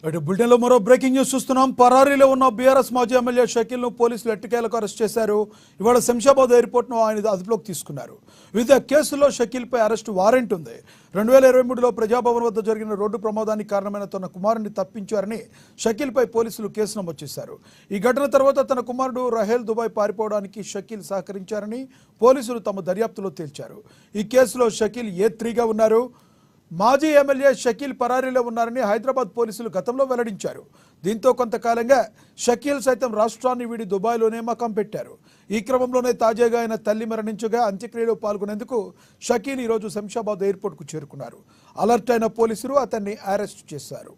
ఇటు బులెటిన్లో మరో బ్రేకింగ్ న్యూస్ చూస్తున్నాం. పరారీలో ఉన్న బీఆర్ఎస్ మాజీ ఎమ్మెల్యే షకీల్ను పోలీసులు ఎట్టకేలకు అరెస్ట్ చేశారు. ఇవాళ శంషాబాద్ ఎయిర్పోర్ట్ను ఆయన అదుపులోకి తీసుకున్నారు. వివిధ కేసుల్లో షకీల్పై అరెస్టు వారెంట్ ఉంది. 2023లో ప్రజాభవన్ వద్ద జరిగిన రోడ్డు ప్రమాదానికి కారణమైన తన కుమారుడిని తప్పించారని షకీల్పై పోలీసులు కేసు నమోదు చేశారు. ఈ ఘటన తర్వాత తన కుమారుడు రహేల్ దుబాయ్ పారిపోవడానికి షకీల్ సహకరించారని పోలీసులు తమ దర్యాప్తులో తేల్చారు. ఈ కేసులో షకీల్ A3గా ఉన్నారు. మాజీ ఎమ్మెల్యే షకీల్ పరారీలో ఉన్నారని హైదరాబాద్ పోలీసులు గతంలో వెల్లడించారు. దీంతో కొంతకాలంగా షకీల్ సైతం రాష్ట్రాన్ని వీడి దుబాయ్లోనే మకాం పెట్టారు. ఈ క్రమంలోనే తాజాగా ఆయన తల్లి మరణించగా అంత్యక్రియలో పాల్గొనేందుకు షకీల్ ఈరోజు శంషాబాద్ ఎయిర్పోర్ట్కు చేరుకున్నారు. అలర్ట్ అయిన పోలీసులు అతన్ని అరెస్ట్ చేశారు.